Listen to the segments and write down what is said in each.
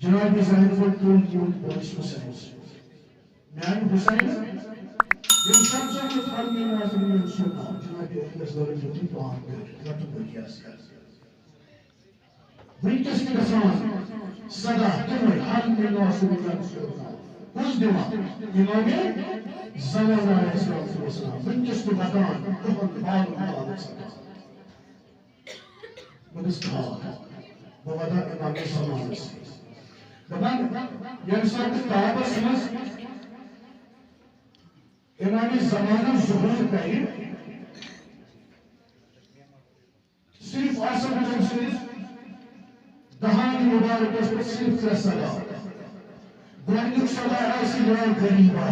जनाब ज़ाहिर तुल यून पुलिस हुसैन मैन हुसैन ये शब्द जो फर्मी नाज़रीन ने सुना जनाब इखलास दरजती तो आप रट बढ़िया से विंकस के दसान सदा तुम्हें हर में नाज़रीन सुना उस दिमाग इमाम ज़माना अलैहिस्सलाम विंकस के मकान तुम बाल बाल सदा बस था वो वादा इमाम ज़माना से यह सब ताबस मस इमाम ज़माना ज़ुहूर कहीं सिर्फ आसमान से दहानी मुबारक पर सिर्फ सदा गुरु सदा ऐसी जगह गरीबा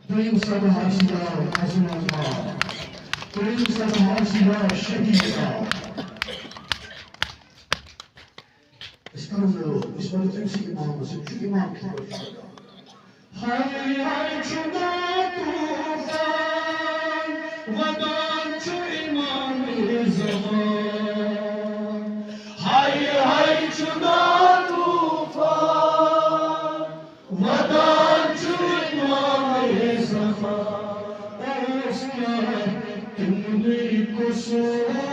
प्रेम सदा ऐसी जगह आज़मा प्रेम सदा ऐसी जगह शहीदा इसका मतलब इस बात से इमाम से इमाम की बात हाय हाय चुना तूफान वदान चु इमाम ज़मान हाय हाय चुना तूफान वदान चु इमाम ज़मान उसका तुमने कुसूर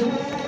Shah